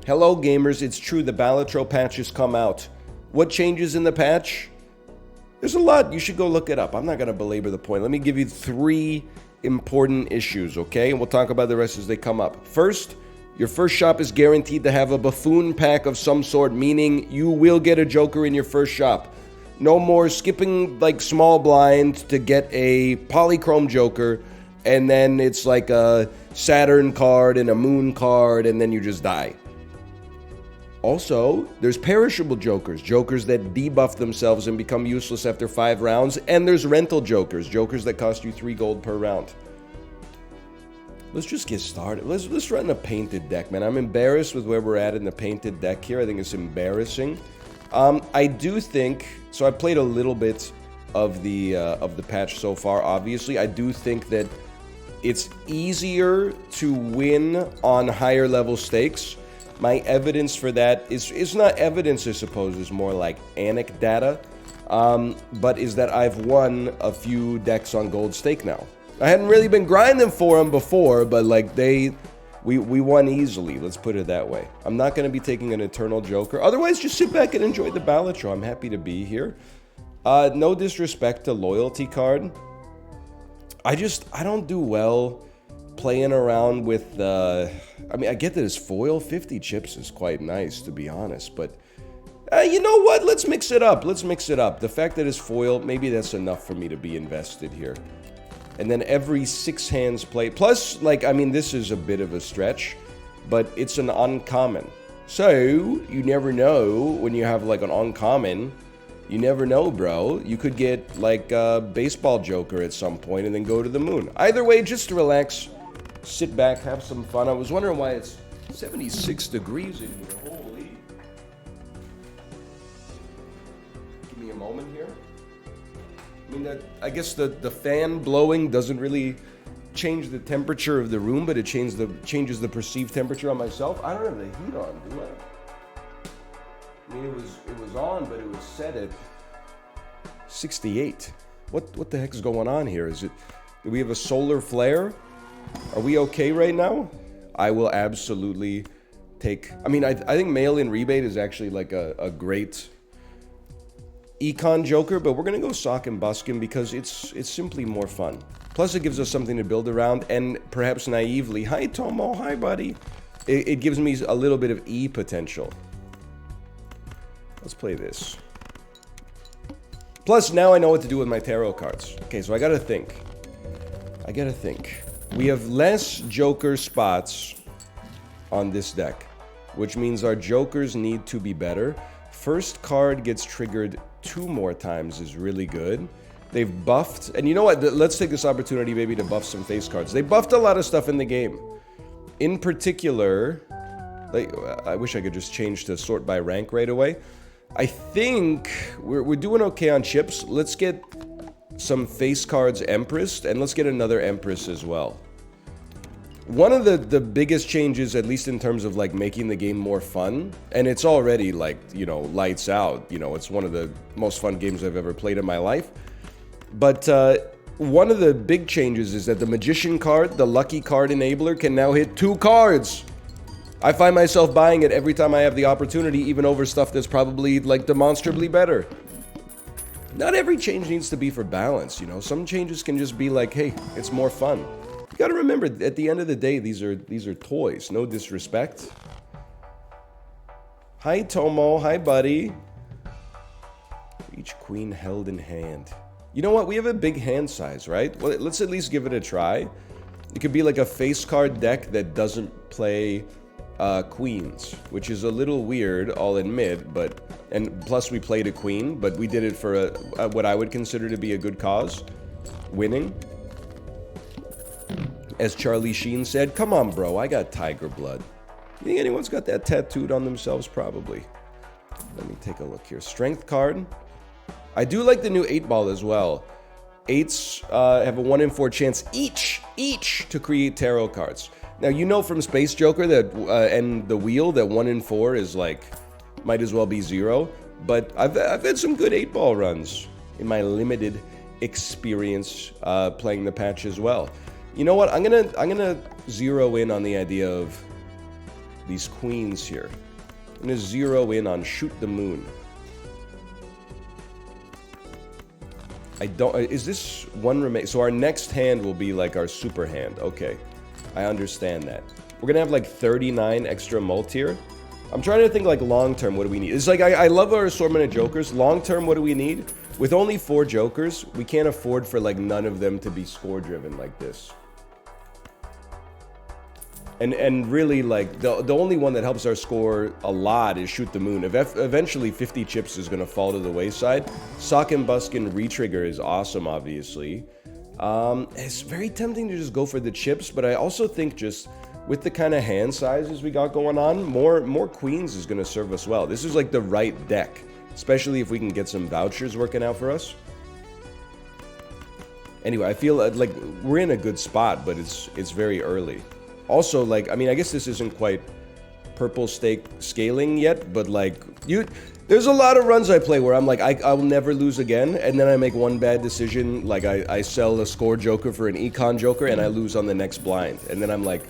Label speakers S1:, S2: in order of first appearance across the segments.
S1: Hello gamers, it's true, the Balatro patch has come out. What changes in the patch? There's a lot, you should go look it up. I'm not going to belabor the point. Let me give you 3 important issues, okay? And we'll talk about the rest as they come up. First, your first shop is guaranteed to have a buffoon pack of some sort, meaning you will get a Joker in your first shop. No more skipping like small blind to get a polychrome Joker, and then it's like a Saturn card and a Moon card, and then you just die. Also, there's perishable Jokers, Jokers that debuff themselves and become useless after 5 rounds, and there's rental Jokers, Jokers that cost you 3 gold per round. Let's just get started. Let's run a painted deck, man. I'm embarrassed with where we're at in the painted deck here. I think it's embarrassing. I do think, so I played a little bit of the patch so far, obviously. I do think that it's easier to win on higher level stakes. My evidence for that is not evidence, I suppose, it's more like anecdata, but is that I've won a few decks on gold stake now. I hadn't really been grinding for them before, but like we won easily, let's put it that way. I'm not going to be taking an Eternal Joker, otherwise just sit back and enjoy the Balatro. I'm happy to be here. No disrespect to Loyalty card. I don't do well playing around with, I mean, I get that it's foil. 50 chips is quite nice, to be honest, but you know what? Let's mix it up. Let's mix it up. The fact that it's foil, maybe that's enough for me to be invested here. And then every 6 hands play, plus, like, I mean, this is a bit of a stretch, but it's an uncommon. So, you never know when you have, like, an uncommon. You never know, bro. You could get, like, a baseball Joker at some point and then go to the moon. Either way, just relax. Sit back, have some fun. I was wondering why it's 76 degrees in here. Holy. Give me a moment here. I mean, I guess the fan blowing doesn't really change the temperature of the room, but it changes the perceived temperature on myself. I don't have the heat on, do I? I mean, it was on, but it was set at 68. What the heck is going on here? Do we have a solar flare? Are we okay right now? I will absolutely take... I mean, I think mail-in rebate is actually like a great econ Joker, but we're going to go sock and busk him because it's simply more fun. Plus, it gives us something to build around, and perhaps naively... Hi, Tomo. Hi, buddy. It gives me a little bit of E potential. Let's play this. Plus, now I know what to do with my tarot cards. Okay, so I gotta think. We have less Joker spots on this deck, which means our Jokers need to be better. First card gets triggered 2 more times is really good. They've buffed, and you know what? Let's take this opportunity maybe to buff some face cards. They buffed a lot of stuff in the game. In particular, like, I wish I could just change to sort by rank right away. I think we're doing okay on chips. Let's get some face cards Empress, and let's get another Empress as well. One of the biggest changes, at least in terms of like making the game more fun, and it's already like, you know, lights out, you know, it's one of the most fun games I've ever played in my life. But one of the big changes is that the Magician card, the Lucky Card Enabler, can now hit 2 cards. I find myself buying it every time I have the opportunity, even over stuff that's probably like demonstrably better. Not every change needs to be for balance, you know. Some changes can just be like, hey, it's more fun. You gotta remember, at the end of the day, these are toys. No disrespect. Hi, Tomo. Hi, buddy. Each queen held in hand. You know what? We have a big hand size, right? Well, let's at least give it a try. It could be like a face card deck that doesn't play queens, which is a little weird, I'll admit, and plus we played a queen, but we did it for what I would consider to be a good cause, winning. As Charlie Sheen said, come on bro, I got tiger blood. You think anyone's got that tattooed on themselves? Probably. Let me take a look here. Strength card. I do like the new 8-ball as well. 8s have a 1 in 4 chance each to create tarot cards. Now, you know from Space Joker that and the wheel that 1 in 4 is like, might as well be 0. But I've had some good 8-ball runs in my limited experience playing the patch as well. You know what? I'm gonna zero in on the idea of these queens here. I'm gonna zero in on Shoot the Moon. I don't... Is this one remain? So our next hand will be like our super hand. Okay. I understand that. We're gonna have like 39 extra mult here. I'm trying to think like long term, what do we need? It's like, I love our assortment of jokers. Long term, what do we need? With only 4 jokers, we can't afford for like none of them to be score driven like this. And really, like, the only one that helps our score a lot is Shoot the Moon. Eventually, 50 chips is going to fall to the wayside. Sock and Buskin Retrigger is awesome, obviously. It's very tempting to just go for the chips, but I also think just with the kind of hand sizes we got going on, more queens is going to serve us well. This is like the right deck, especially if we can get some vouchers working out for us. Anyway, I feel like we're in a good spot, but it's very early. Also, like, I mean, I guess this isn't quite purple stake scaling yet, but like, there's a lot of runs I play where I'm like, I'll never lose again, and then I make one bad decision, like I sell a score joker for an econ joker, and I lose on the next blind, and then I'm like,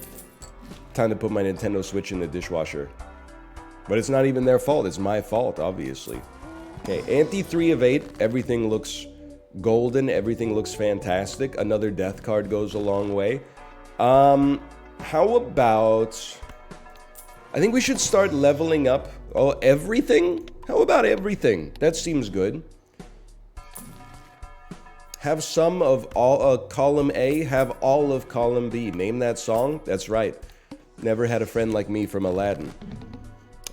S1: time to put my Nintendo Switch in the dishwasher. But it's not even their fault, it's my fault, obviously. Okay, ante 3 of 8, everything looks golden, everything looks fantastic, another death card goes a long way. How about... I think we should start leveling up. Oh, everything? How about everything? That seems good. Have some of all column A, have all of column B. Name that song? That's right. Never had a friend like me from Aladdin.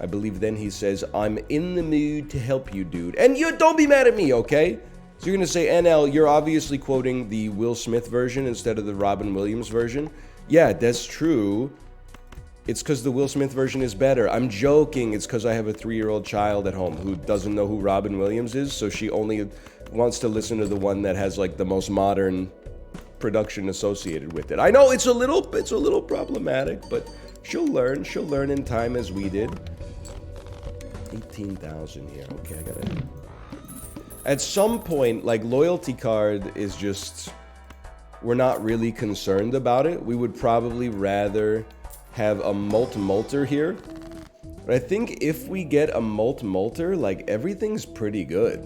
S1: I believe then he says, I'm in the mood to help you, dude. And you don't be mad at me, okay? So you're going to say, NL, you're obviously quoting the Will Smith version instead of the Robin Williams version. Yeah, that's true. It's because the Will Smith version is better. I'm joking. It's because I have a 3-year-old child at home who doesn't know who Robin Williams is, so she only wants to listen to the one that has like the most modern production associated with it. I know it's a little problematic, but she'll learn in time as we did. 18,000 here. Okay, I gotta... At some point, like, loyalty card is just... We're not really concerned about it. We would probably rather have a multer here. But I think if we get a multer, like, everything's pretty good.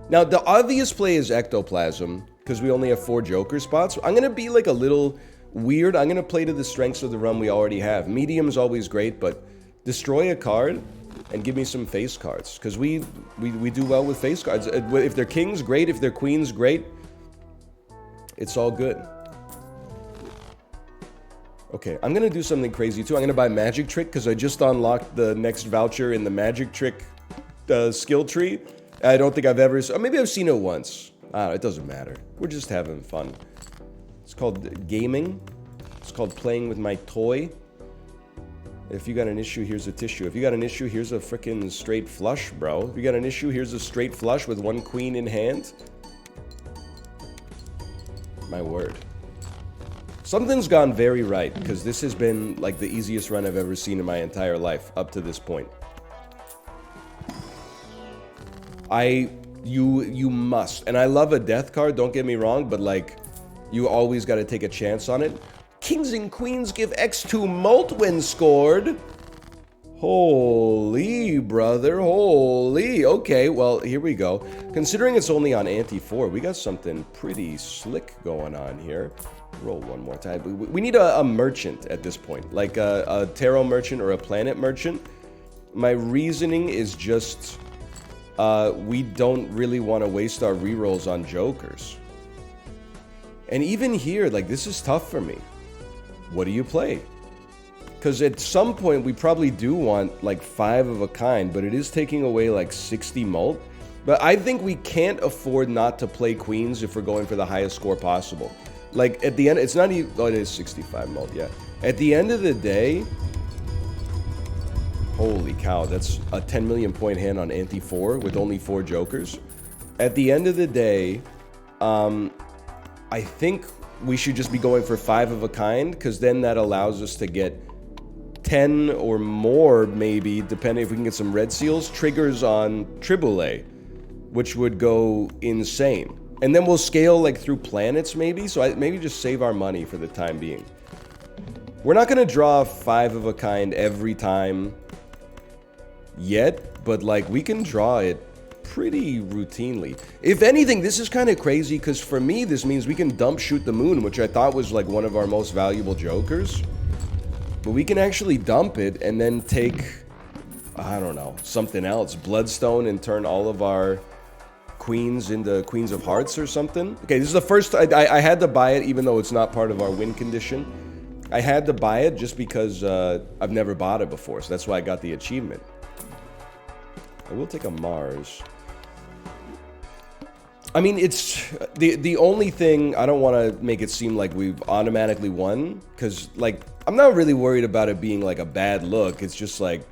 S1: Now, the obvious play is ectoplasm, because we only have 4 joker spots. I'm going to be, like, a little weird. I'm going to play to the strengths of the run we already have. Medium's always great, but destroy a card and give me some face cards. Because we do well with face cards. If they're kings, great. If they're queens, great. It's all good. Okay, I'm going to do something crazy too. I'm going to buy Magic Trick because I just unlocked the next voucher in the Magic Trick skill tree. I don't think I've ever... Or maybe I've seen it once. It doesn't matter. We're just having fun. It's called gaming. It's called playing with my toy. If you got an issue, here's a tissue. If you got an issue, here's a freaking straight flush, bro. If you got an issue, here's a straight flush with 1 queen in hand. My word. Something's gone very right, because this has been like the easiest run I've ever seen in my entire life up to this point. You must, and I love a death card, don't get me wrong, but like, you always got to take a chance on it. Kings and queens give X2 mult when scored. Holy, brother, holy. Okay, well, here we go. Considering it's only on ante 4, we got something pretty slick going on here. Roll one more time. We need a merchant at this point, like a tarot merchant or a planet merchant. My reasoning is just we don't really want to waste our rerolls on jokers. And even here, like, this is tough for me. What do you play? Because at some point, we probably do want, like, 5 of a kind, but it is taking away, like, 60 mult. But I think we can't afford not to play queens if we're going for the highest score possible. Like, at the end, it's not even... Oh, it is 65 mult, yeah. At the end of the day... Holy cow, that's a 10 million point hand on ante 4 with only 4 jokers. At the end of the day, I think we should just be going for 5 of a kind, because then that allows us to get 10 or more, maybe, depending if we can get some red seals, triggers on Triboulet, which would go insane. And then we'll scale, like, through planets, maybe? So maybe just save our money for the time being. We're not going to draw 5 of a kind every time yet, but like we can draw it pretty routinely. If anything, this is kind of crazy because for me this means we can dump Shoot the Moon, which I thought was like one of our most valuable jokers. But we can actually dump it and then take, I don't know, something else. Bloodstone, and turn all of our queens into Queens of Hearts or something. Okay, this is the first, I had to buy it even though it's not part of our win condition. I had to buy it just because I've never bought it before, so that's why I got the achievement. I will take a Mars. I mean, it's the only thing, I don't want to make it seem like we've automatically won, because like I'm not really worried about it being like a bad look. It's just like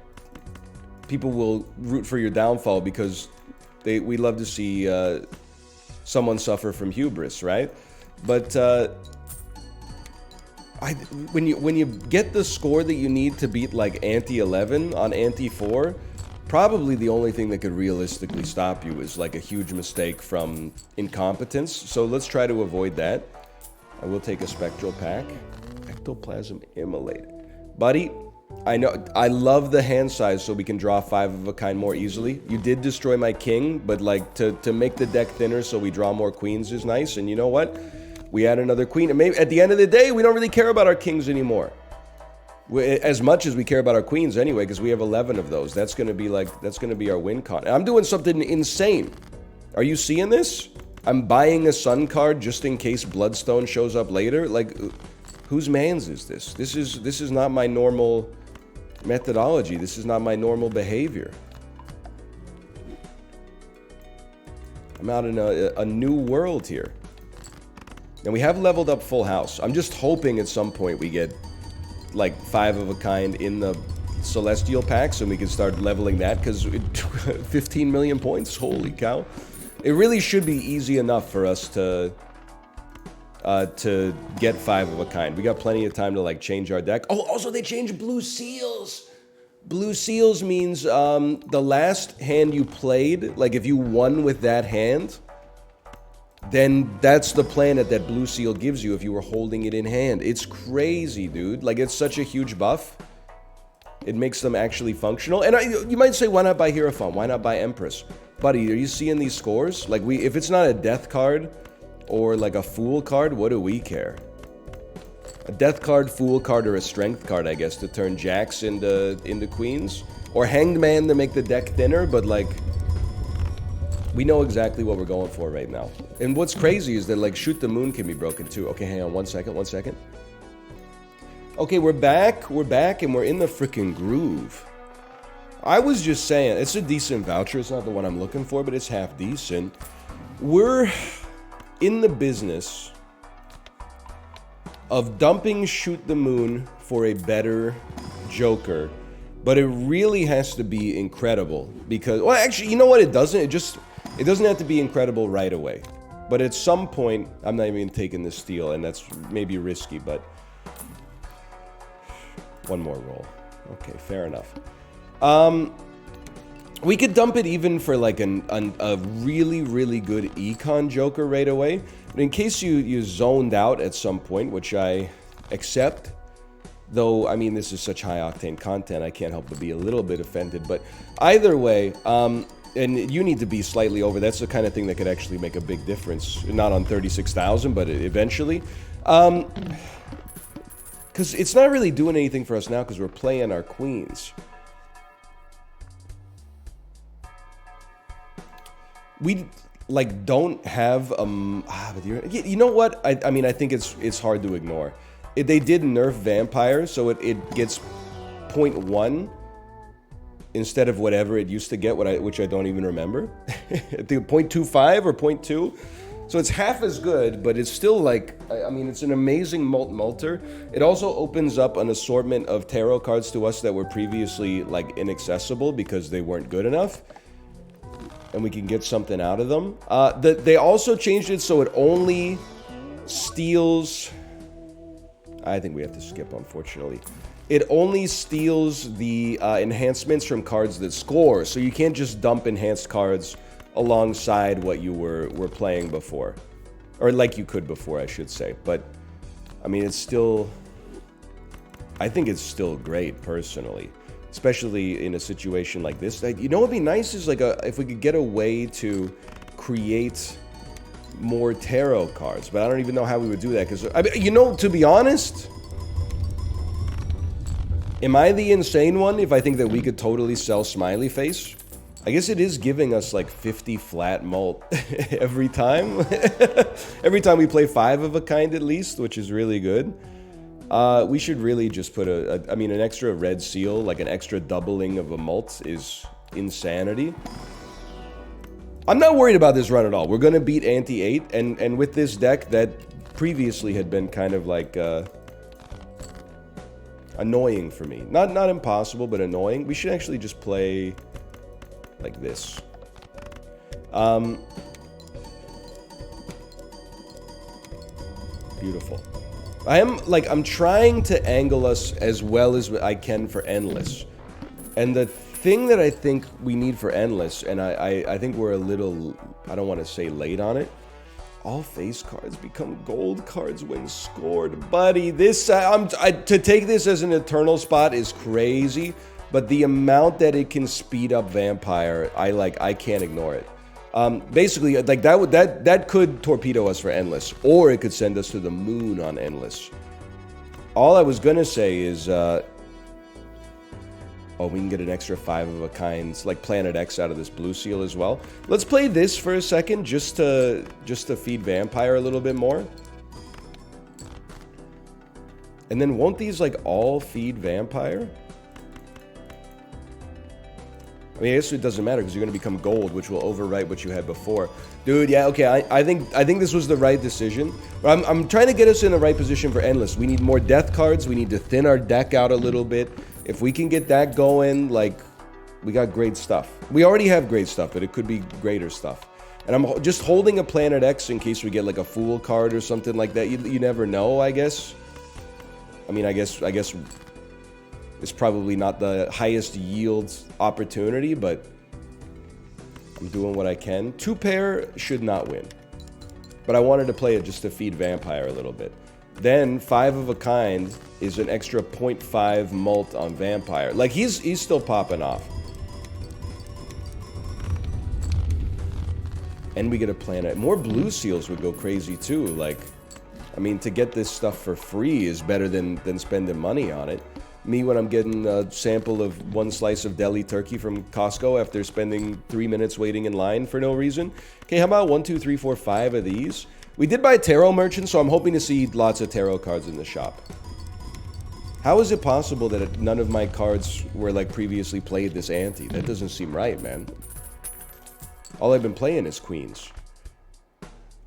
S1: people will root for your downfall because we love to see someone suffer from hubris, right? But when you get the score that you need to beat like ante 11 on ante 4, probably the only thing that could realistically stop you is like a huge mistake from incompetence. So let's try to avoid that. I will take a spectral pack. Ectoplasm immolate. Buddy, I know I love the hand size so we can draw 5 of a kind more easily. You did destroy my king, but like to make the deck thinner so we draw more queens is nice. And you know what? We add another queen. And maybe at the end of the day, we don't really care about our kings anymore. As much as we care about our queens anyway, because we have 11 of those. That's going to be like, that's going to be our win con. And I'm doing something insane. Are you seeing this? I'm buying a sun card just in case Bloodstone shows up later. Like, whose mans is this? This is not my normal methodology. This is not my normal behavior. I'm out in a new world here. And we have leveled up Full House. I'm just hoping at some point we get like 5 of a kind in the Celestial packs and we can start leveling that, because 15 million points, holy cow. It really should be easy enough for us to get 5 of a kind. We got plenty of time to like change our deck. Oh, also they changed Blue Seals. Blue Seals means the last hand you played, like if you won with that hand, then that's the planet that Blue Seal gives you if you were holding it in hand. It's crazy, dude. Like, it's such a huge buff. It makes them actually functional. And you might say, why not buy Hierophant? Why not buy Empress? Buddy, are you seeing these scores? Like, if it's not a death card or like a fool card, what do we care? A death card, fool card, or a strength card, I guess, to turn jacks into queens. Or Hanged Man to make the deck thinner, but like, we know exactly what we're going for right now. And what's crazy is that like Shoot the Moon can be broken too. Okay, hang on one second. Okay, we're back, and we're in the freaking groove. I was just saying, it's a decent voucher. It's not the one I'm looking for, but it's half decent. We're in the business of dumping Shoot the Moon for a better Joker, but it really has to be incredible because, well, actually, you know what? It doesn't. It doesn't have to be incredible right away. But at some point, I'm not even taking this steal, and that's maybe risky, but one more roll. Okay, fair enough. We could dump it even for like a really, really good econ Joker right away. But in case you zoned out at some point, which I accept, though, I mean, this is such high-octane content, I can't help but be a little bit offended. But either way, and you need to be slightly over. That's the kind of thing that could actually make a big difference. Not on 36,000, but eventually. Because it's not really doing anything for us now because we're playing our queens. We, like, don't have... you know what? I mean, I think it's hard to ignore. They did nerf Vampire, so it gets 0.1... instead of whatever it used to get, which I don't even remember. I think 0.25 or 0.2. So it's half as good, but it's still like, I mean, it's an amazing multer. It also opens up an assortment of tarot cards to us that were previously like inaccessible because they weren't good enough. And we can get something out of them. They also changed it so it only steals... I think we have to skip, unfortunately. It only steals the enhancements from cards that score, so you can't just dump enhanced cards alongside what you were playing before. Or like you could before, I should say. But, I mean, it's still I think it's still great, personally. Especially in a situation like this. You know what would be nice is like if we could get a way to create more tarot cards. But I don't even know how we would do that. Because, I mean, you know, to be honest... Am I the insane one if I think that we could totally sell Smiley Face? I guess it is giving us like 50 flat mult every time. Every time we play 5 of a kind at least, which is really good. We should really just put I mean, an extra red seal, like an extra doubling of a mult is insanity. I'm not worried about this run at all. We're going to beat ante 8, and with this deck that previously had been kind of like... annoying for me. Not impossible, but annoying. We should actually just play like this. Beautiful. I'm trying to angle us as well as I can for Endless. And the thing that I think we need for Endless, and I think we're a little, I don't want to say late on it, all face cards become gold cards when scored. Buddy, this... to take this as an eternal spot is crazy, but the amount that it can speed up Vampire, I can't ignore it. Basically, like, that could torpedo us for Endless, or it could send us to the moon on Endless. All I was gonna say is... oh, we can get an extra 5 of a kind, like Planet X out of this blue seal as well. Let's play this for a second, just to feed Vampire a little bit more. And then won't these, like, all feed Vampire? I mean, I guess it doesn't matter, because you're going to become gold, which will overwrite what you had before. Dude, yeah, okay, I think this was the right decision. I'm trying to get us in the right position for Endless. We need more death cards. We need to thin our deck out a little bit. If we can get that going, like, we got great stuff. We already have great stuff, but it could be greater stuff. And I'm just holding a Planet X in case we get, like, a Fool card or something like that. You never know, I guess. I mean, I guess it's probably not the highest yield opportunity, but I'm doing what I can. 2-pair should not win. But I wanted to play it just to feed Vampire a little bit. Then 5 of a kind is an extra 0.5 mult on Vampire. Like, he's still popping off. And we get a Planet. More blue seals would go crazy too. Like, I mean, to get this stuff for free is better than spending money on it. Me, when I'm getting a sample of 1 slice of deli turkey from Costco after spending 3 minutes waiting in line for no reason. Okay, how about 1, 2, 3, 4, 5 of these? We did buy Tarot Merchant, so I'm hoping to see lots of tarot cards in the shop. How is it possible that none of my cards were, like, previously played this ante? That doesn't seem right, man. All I've been playing is Queens.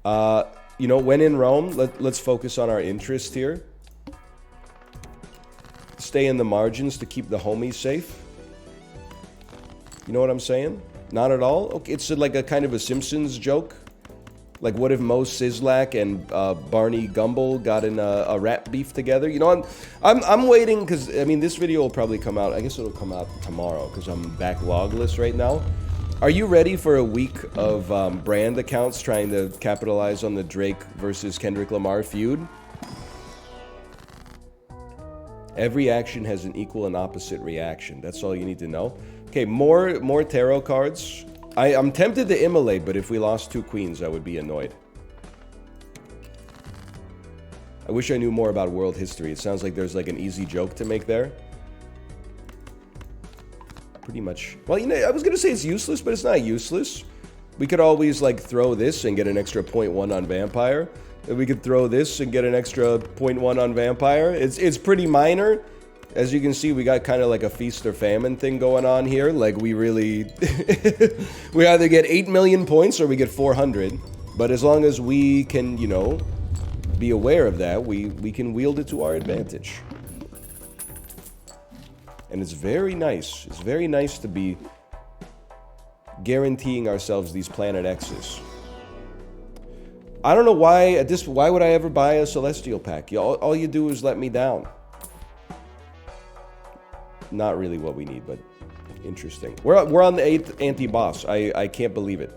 S1: You know, when in Rome, let's focus on our interest here. Stay in the margins to keep the homies safe. You know what I'm saying? Not at all? Okay, it's like a kind of a Simpsons joke. Like, what if Mo Sizlak and Barney Gumble got in a rap beef together? You know, I'm waiting, because, I mean, this video will probably come out, I guess it'll come out tomorrow, because I'm backlogless right now. Are you ready for a week of brand accounts trying to capitalize on the Drake versus Kendrick Lamar feud? Every action has an equal and opposite reaction. That's all you need to know. Okay, more tarot cards. I'm tempted to immolate, but if we lost 2 queens, I would be annoyed. I wish I knew more about world history. It sounds like there's like an easy joke to make there. Pretty much. Well, you know, I was going to say it's useless, but it's not useless. We could always, like, throw this and get an extra 0.1 on Vampire. And we could throw this and get an extra 0.1 on Vampire. It's pretty minor. As you can see, we got kind of like a feast or famine thing going on here. Like, we really... we either get 8 million points or we get 400. But as long as we can, you know, be aware of that, we can wield it to our advantage. And it's very nice. It's very nice to be guaranteeing ourselves these Planet X's. I don't know why, why would I ever buy a Celestial pack? All you do is let me down. Not really what we need, but interesting. We're on the 8th anti-boss. I can't believe it.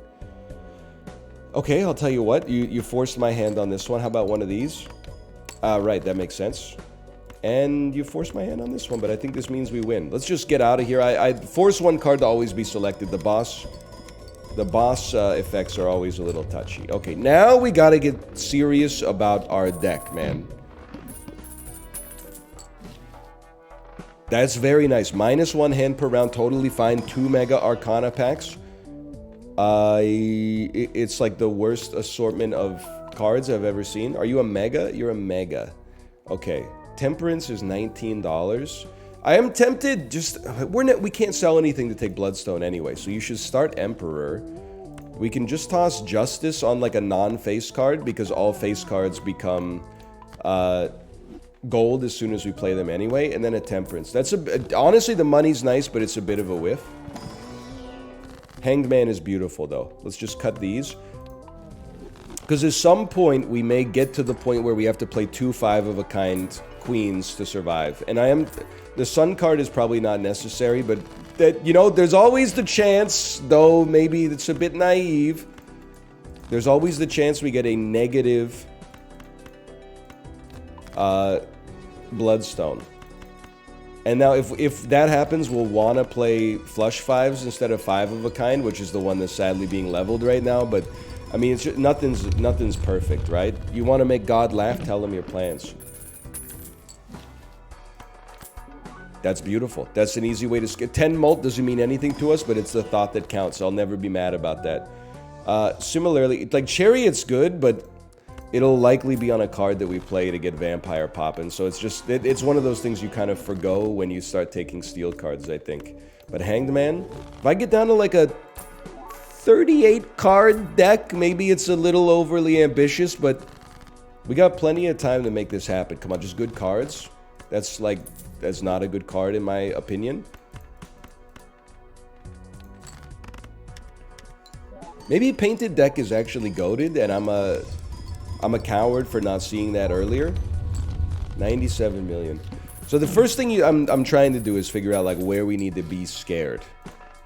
S1: Okay, I'll tell you what. You forced my hand on this one. How about one of these? Right, that makes sense. And you force my hand on this one, but I think this means we win. Let's just get out of here. I force one card to always be selected. The boss effects are always a little touchy. Okay, now we gotta get serious about our deck, man. That's very nice. -1 hand per round, totally fine. 2 Mega Arcana packs. It's like the worst assortment of cards I've ever seen. Are you a Mega? You're a Mega. Okay. Temperance is $19. I am tempted, just... we can't sell anything to take Bloodstone anyway, so you should start Emperor. We can just toss Justice on like a non-face card, because all face cards become gold as soon as we play them anyway, and then a Temperance. That's honestly, the money's nice, but it's a bit of a whiff. Hanged Man is beautiful, though. Let's just cut these. Because at some point, we may get to the point where we have to play 2 5-of-a-kind queens to survive. And the Sun card is probably not necessary, but that, you know, there's always the chance, though maybe it's a bit naive, there's always the chance we get a negative Bloodstone. And now if that happens, we'll want to play flush 5s instead of 5-of-a-kind, which is the one that's sadly being leveled right now, but I mean, it's just, nothing's perfect, right? You want to make God laugh, tell him your plans. That's beautiful. That's an easy way to skip. 10 mult doesn't mean anything to us, but it's the thought that counts. I'll never be mad about that. Similarly, like Chariot's good, but it'll likely be on a card that we play to get Vampire popping. So it's just, it's one of those things you kind of forgo when you start taking steel cards, I think. But Hanged Man, if I get down to like a 38 card deck, maybe it's a little overly ambitious, but we got plenty of time to make this happen. Come on, just good cards. That's not a good card in my opinion. Maybe Painted Deck is actually goated, and I'm a coward for not seeing that earlier. 97 million. So the first thing I'm trying to do is figure out like where we need to be scared.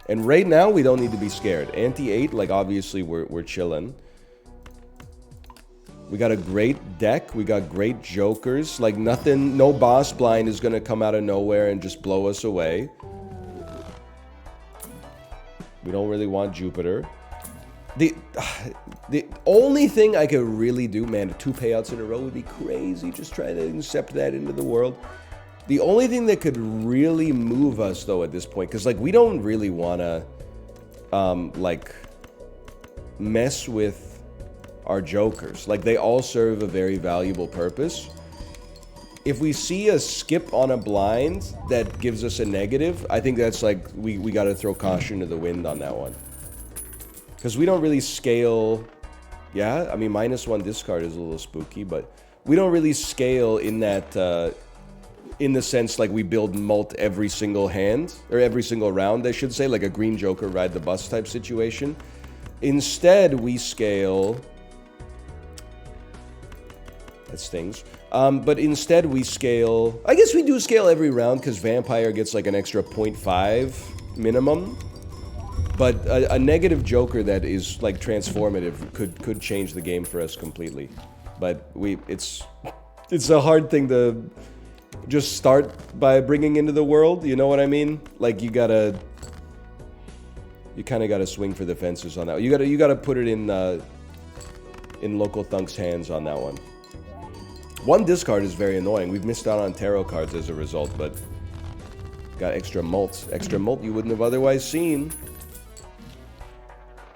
S1: And right now we don't need to be scared. Ante 8, like obviously we're chilling. We got a great deck. We got great jokers. Like nothing, no boss blind is gonna come out of nowhere and just blow us away. We don't really want Jupiter. The only thing I could really do, man, 2 payouts in a row would be crazy. Just try to accept that into the world. The only thing that could really move us, though, at this point, because, like, we don't really want to, like, mess with our jokers. Like, they all serve a very valuable purpose. If we see a skip on a blind that gives us a negative, I think that's, like, we got to throw caution to the wind on that one. Because we don't really scale... Yeah, I mean, -1 discard is a little spooky, but we don't really scale in that... in the sense, like, we build mult every single hand, or every single round, I should say, like a green joker ride the bus type situation. Instead, we scale... That stings. But instead, we scale... I guess we do scale every round, because Vampire gets, like, an extra 0.5 minimum. But a negative joker that is, like, transformative could change the game for us completely. But it's a hard thing to... just start by bringing into the world, you know what I mean? Like, you kind of gotta swing for the fences on that. You gotta put it in Local Thunk's hands on that one. 1 discard is very annoying. We've missed out on tarot cards as a result, but got extra mult you wouldn't have otherwise seen.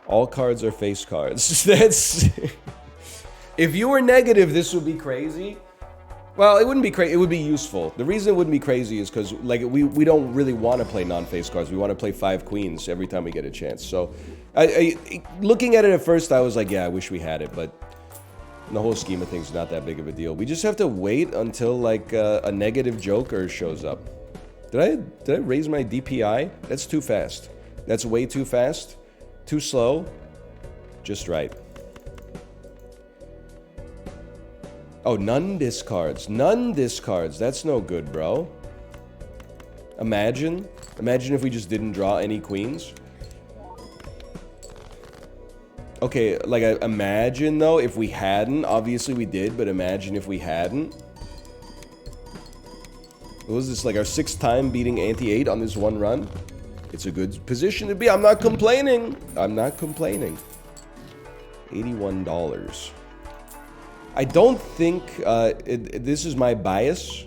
S1: All cards are face cards. That's... If you were negative, this would be crazy. Well, it wouldn't be crazy. It would be useful. The reason it wouldn't be crazy is because, like, we don't really want to play non-face cards. We want to play 5 queens every time we get a chance. So, looking at it at first, I was like, yeah, I wish we had it. But in the whole scheme of things, not that big of a deal. We just have to wait until, like, a negative joker shows up. Did I raise my DPI? That's too fast. That's way too fast. Too slow. Just right. Oh, none discards. None discards. That's no good, bro. Imagine if we just didn't draw any queens. Okay, like, imagine, though, if we hadn't. Obviously, we did, but imagine if we hadn't. What was this, like our 6th time beating ante 8 on this one run? It's a good position to be. I'm not complaining. I'm not complaining. $81. I don't think, this is my bias.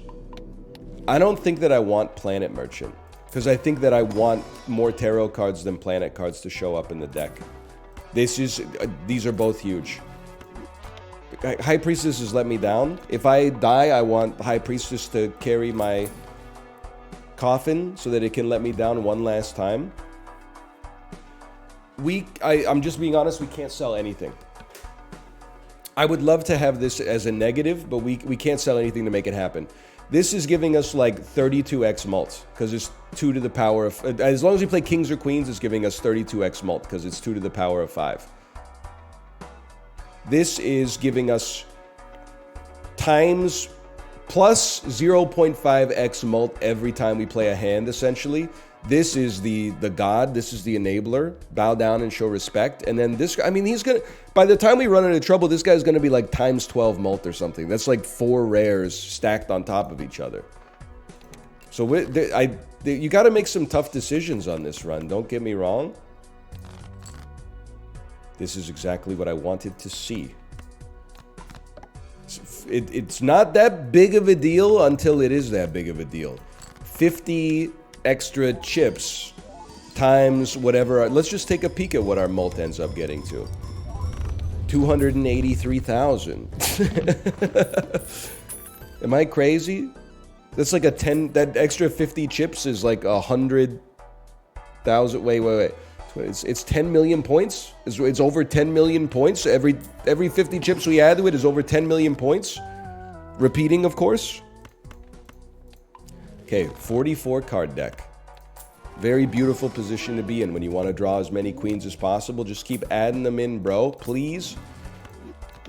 S1: I don't think that I want Planet Merchant. Because I think that I want more tarot cards than planet cards to show up in the deck. These are both huge. High Priestess has let me down. If I die, I want High Priestess to carry my coffin so that it can let me down one last time. I'm just being honest, we can't sell anything. I would love to have this as a negative, but we can't sell anything to make it happen. This is giving us like 32x mult, because it's 2 to the power of... As long as we play kings or queens, it's giving us 32x mult, because it's 2 to the power of 5. This is giving us times plus 0.5x mult every time we play a hand, essentially. This is the god, this is the enabler. Bow down and show respect. And then this, I mean, he's gonna, by the time we run into trouble, this guy's gonna be like times 12 mult or something. That's like 4 rares stacked on top of each other. So you gotta make some tough decisions on this run, don't get me wrong. This is exactly what I wanted to see. It's not that big of a deal until it is that big of a deal. 50 extra chips times whatever. Let's just take a peek at what our mult ends up getting to. 283,000. Am I crazy? That's like a 10, that extra 50 chips is like 100,000. Wait. It's 10 million points. It's over 10 million points. Every 50 chips we add to it is over 10 million points. Repeating, of course. Okay, 44 card deck. Very beautiful position to be in when you want to draw as many queens as possible. Just keep adding them in, bro. Please.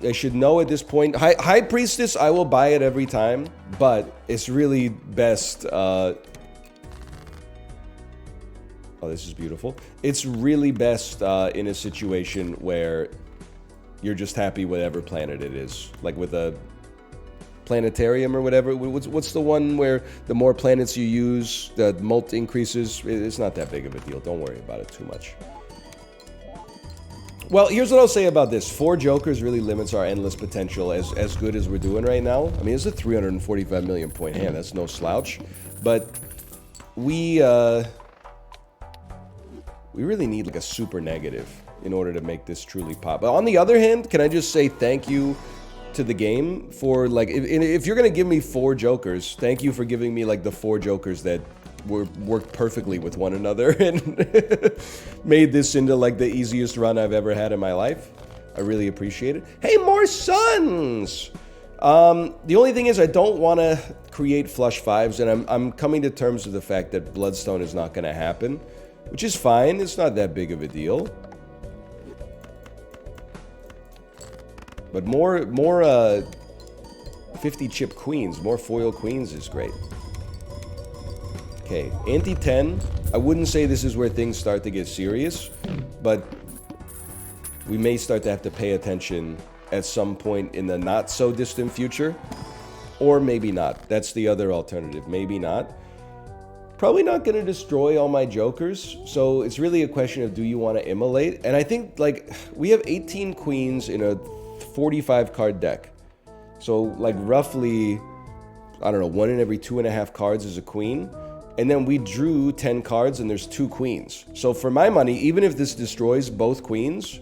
S1: I should know at this point. High Priestess, I will buy it every time. But it's really best... Oh, this is beautiful. It's really best in a situation where you're just happy whatever planet it is. Like with a planetarium or whatever. What's the one where the more planets you use, the mult increases? It's not that big of a deal. Don't worry about it too much. Well, here's what I'll say about this. 4 Jokers really limits our endless potential as good as we're doing right now. I mean, it's a 345 million point hand. That's no slouch. But we really need like a super negative in order to make this truly pop. But on the other hand, can I just say thank you to the game for like, if you're gonna give me 4 Jokers, thank you for giving me like the 4 Jokers that worked perfectly with one another and made this into like the easiest run I've ever had in my life. I really appreciate it. Hey, more suns! The only thing is I don't want to create flush 5s, and I'm coming to terms with the fact that Bloodstone is not gonna happen. Which is fine, it's not that big of a deal. But more 50 chip queens, more foil queens is great. Okay, ante 10. I wouldn't say this is where things start to get serious, but we may start to have to pay attention at some point in the not so distant future. Or maybe not. That's the other alternative. Maybe not. Probably not going to destroy all my Jokers, so it's really a question of do you want to immolate? And I think, like, we have 18 queens in a 45 card deck. So, like, roughly, I don't know, 1 in every 2.5 cards is a queen. And then we drew 10 cards and there's 2 queens. So for my money, even if this destroys both queens,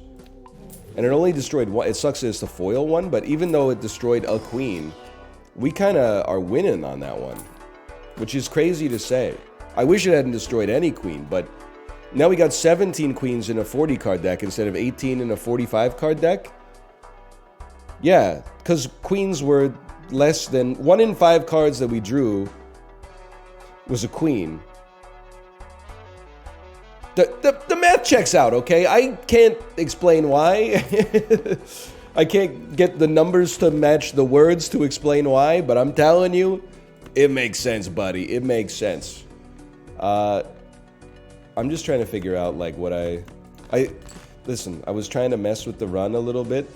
S1: and it only destroyed one, it sucks that it's the foil one, but even though it destroyed a queen, we kind of are winning on that one. Which is crazy to say. I wish it hadn't destroyed any queen, but now we got 17 queens in a 40 card deck instead of 18 in a 45 card deck. Yeah, because queens were less than 1 in 5 cards that we drew was a queen. The math checks out, okay? I can't explain why. I can't get the numbers to match the words to explain why, but I'm telling you, it makes sense, buddy. It makes sense. I'm just trying to figure out, like, what listen, I was trying to mess with the run a little bit.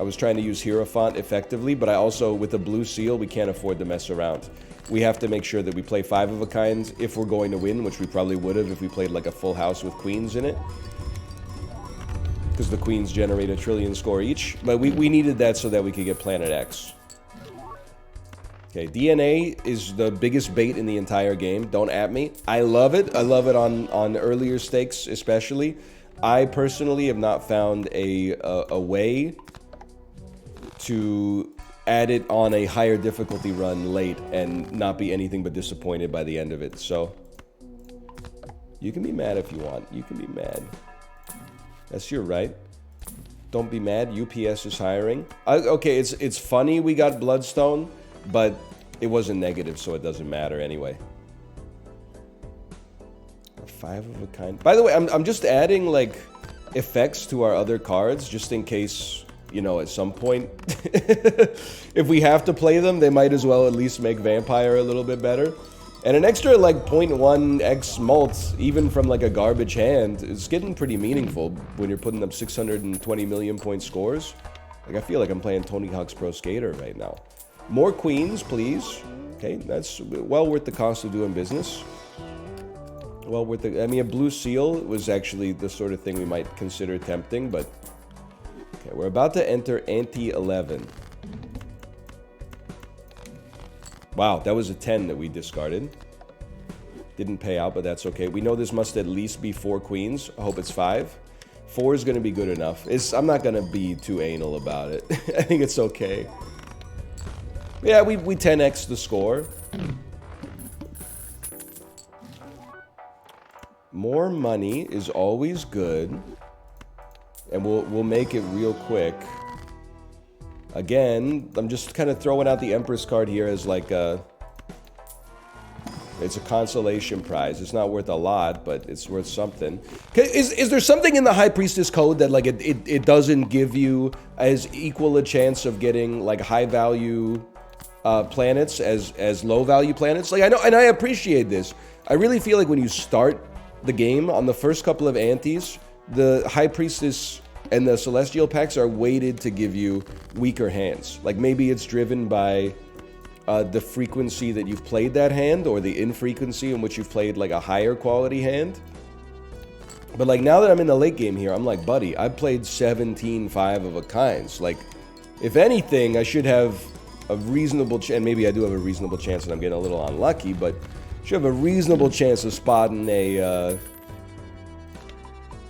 S1: I was trying to use Hierophant effectively, but I also, with the blue seal, we can't afford to mess around. we have to make sure that we play 5 of a kind if we're going to win, which we probably would have if we played like a full house with queens in it. Because the queens generate a trillion score each. But we needed that so that we could get Planet X. Okay, DNA is the biggest bait in the entire game. Don't at me. I love it. I love it on earlier stakes especially. I personally have not found a way to add it on a higher difficulty run late and not be anything but disappointed by the end of it. So, you can be mad if you want. You can be mad. That's your right. Don't be mad. UPS is hiring. Okay, it's funny we got Bloodstone, but it wasn't negative, so it doesn't matter anyway. 5 of a kind. By the way, I'm just adding like effects to our other cards just in case, you know, at some point if we have to play them, they might as well at least make Vampire a little bit better. And an extra like 0.1x mult, even from like a garbage hand, is getting pretty meaningful when you're putting up 620 million point scores. Like I feel like I'm playing Tony Hawk's Pro Skater right now. More queens, please. Okay, that's well worth the cost of doing business. Well worth the, I mean, a blue seal was actually the sort of thing we might consider tempting, but okay, we're about to enter ante 11. Wow, that was a 10 that we discarded. Didn't pay out, but that's okay. We know this must at least be 4 queens. I hope it's 5. 4 is going to be good enough. I'm not going to be too anal about it. I think it's okay. Yeah, we 10x the score. More money is always good. And we'll make it real quick. Again, I'm just kind of throwing out the Empress card here as like a... It's a consolation prize. It's not worth a lot, but it's worth something. Is there something in the High Priestess code that like it doesn't give you as equal a chance of getting like high value planets as low value planets? Like I know, and I appreciate this. I really feel like when you start the game on the first couple of antes, the High Priestess and the Celestial packs are weighted to give you weaker hands. Like maybe it's driven by the frequency that you've played that hand, or the infrequency in which you've played like a higher quality hand. But like now that I'm in the late game here, I'm like, buddy, I've played 17 5 of a kinds. Like, if anything, I should have a reasonable chance, and maybe I do have a reasonable chance and I'm getting a little unlucky, but should have a reasonable chance of spotting a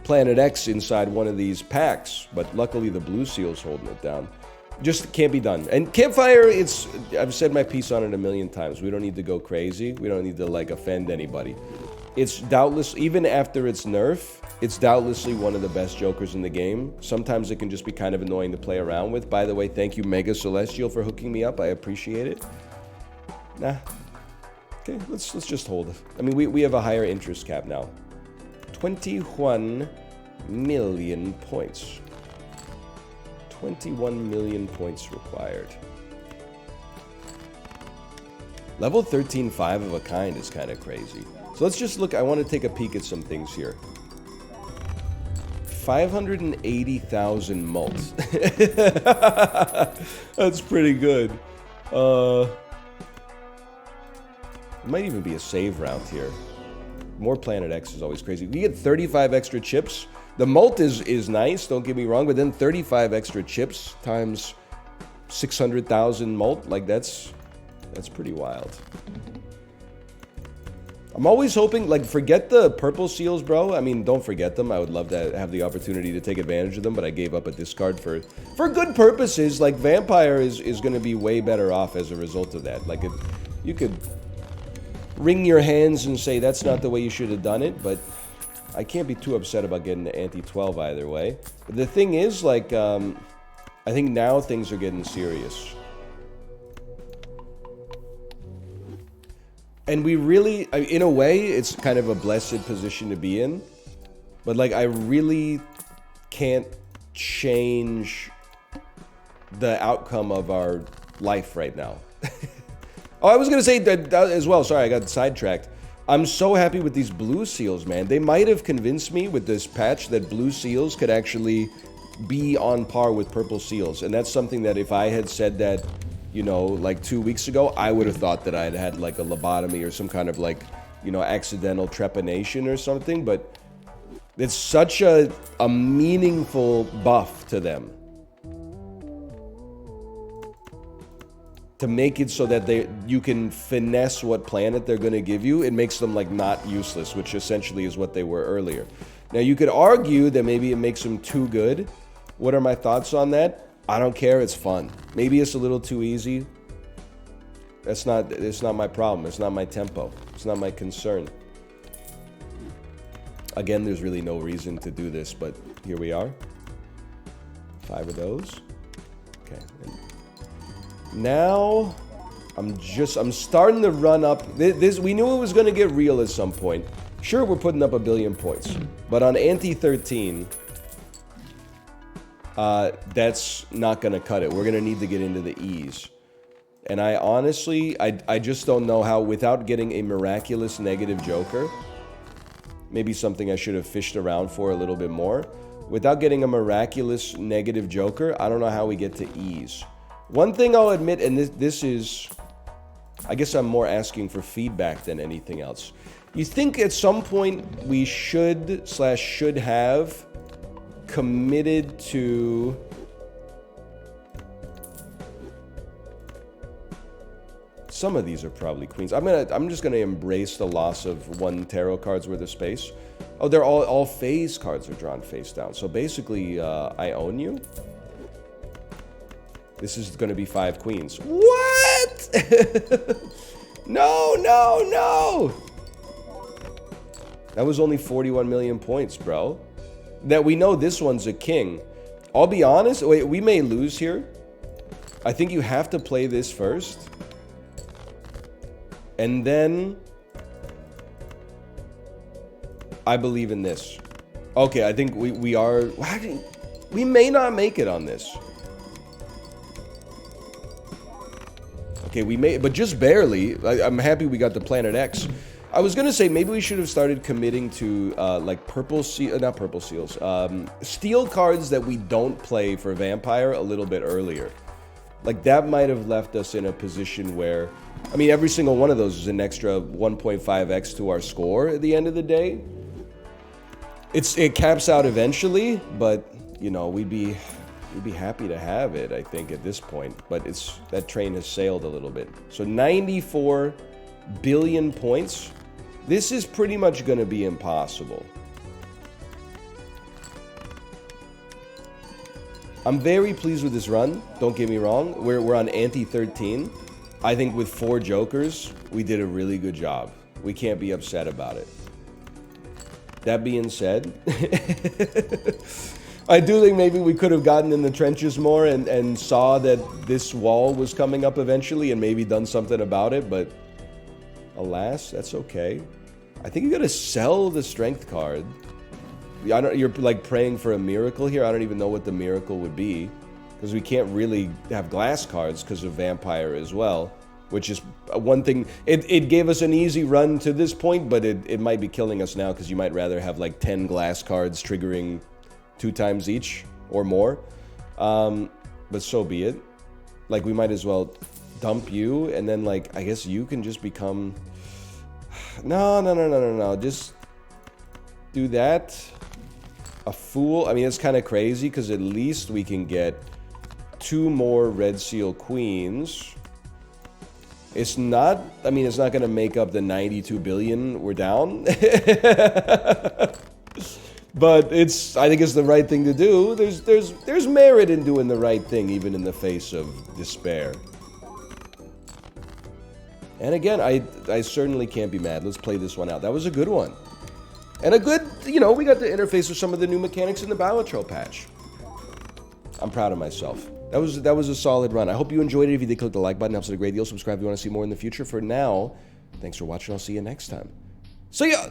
S1: Planet X inside one of these packs, but luckily the blue seal's holding it down. Just can't be done. And Campfire, I've said my piece on it a million times. We don't need to go crazy. We don't need to like offend anybody. It's doubtless, even after its nerf, it's doubtlessly one of the best jokers in the game. Sometimes it can just be kind of annoying to play around with. By the way, thank you Mega Celestial for hooking me up. I appreciate it. Nah. Okay, let's just hold it. I mean, we have a higher interest cap now. 21 million points. 21 million points required. Level 13 5 of a kind is kind of crazy. So let's just look. I want to take a peek at some things here. 580,000 mult. That's pretty good. It might even be a save round here. More Planet X is always crazy. We get 35 extra chips. The mult is nice, don't get me wrong, but then 35 extra chips times 600,000 mult, like that's pretty wild. I'm always hoping, like, forget the purple seals, bro. I mean, don't forget them. I would love to have the opportunity to take advantage of them, but I gave up a discard for good purposes. Like, Vampire is going to be way better off as a result of that. Like, you could wring your hands and say that's not the way you should have done it, but I can't be too upset about getting to ante 12 either way. But the thing is, like, I think now things are getting serious. And we really, in a way, it's kind of a blessed position to be in. But, like, I really can't change the outcome of our life right now. Oh, I was going to say that as well. Sorry, I got sidetracked. I'm so happy with these blue seals, man. They might have convinced me with this patch that blue seals could actually be on par with purple seals. And that's something that if I had said that you know, like 2 weeks ago, I would have thought that I'd had like a lobotomy or some kind of like, you know, accidental trepanation or something, but it's such a meaningful buff to them. To make it so that you can finesse what planet they're going to give you, it makes them like not useless, which essentially is what they were earlier. Now you could argue that maybe it makes them too good. What are my thoughts on that? I don't care, it's fun. Maybe it's a little too easy. It's not my problem, it's not my tempo, it's not my concern. Again, there's really no reason to do this, but here we are. 5 of those. Okay. Now, I'm starting to run up. We knew it was going to get real at some point. Sure, we're putting up 1 billion points. But on ante 13, that's not going to cut it. We're going to need to get into the E's. And I honestly, I just don't know how, without getting a miraculous negative joker, maybe something I should have fished around for a little bit more. Without getting a miraculous negative joker, I don't know how we get to E's. One thing I'll admit, and this is, I guess I'm more asking for feedback than anything else. You think at some point we should have committed to some of these are probably queens. I'm just gonna embrace the loss of 1 tarot card's worth of space. Oh, they're all phase cards are drawn face down. So basically, I own you. This is going to be 5 queens. What? No, no, no. That was only 41 million points, bro. That we know this one's a king. I'll be honest. Wait, we may lose here. I think you have to play this first. And then I believe in this. Okay, I think we may not make it on this. Okay, we may, but just barely. I'm happy we got the Planet X. I was gonna say maybe we should have started committing to like steel cards that we don't play for Vampire a little bit earlier. Like that might have left us in a position where, I mean, every single one of those is an extra 1.5x to our score at the end of the day. It caps out eventually, but you know, we'd be happy to have it, I think, at this point. But that train has sailed a little bit. So 94 billion points. This is pretty much going to be impossible. I'm very pleased with this run. Don't get me wrong. We're on ante 13. I think with 4 jokers, we did a really good job. We can't be upset about it. That being said, I do think maybe we could have gotten in the trenches more and saw that this wall was coming up eventually and maybe done something about it, but alas, that's okay. I think you gotta sell the strength card. You're like praying for a miracle here. I don't even know what the miracle would be, because we can't really have glass cards because of Vampire as well, which is one thing. It gave us an easy run to this point, but it might be killing us now, because you might rather have like 10 glass cards triggering 2 times each or more. But so be it. Like, we might as well dump you, and then like I guess you can just become no, just do that. A fool. I mean, it's kind of crazy, because at least we can get 2 more Red Seal Queens. It's not, I mean, it's not going to make up the 92 billion we're down. But I think it's the right thing to do. There's merit in doing the right thing, even in the face of despair. And again, I certainly can't be mad. Let's play this one out. That was a good one. And a good, you know, we got to interface with some of the new mechanics in the Balatro patch. I'm proud of myself. That was a solid run. I hope you enjoyed it. If you did, click the like button. Helps it a great deal. Subscribe if you want to see more in the future. For now, thanks for watching. I'll see you next time. See ya!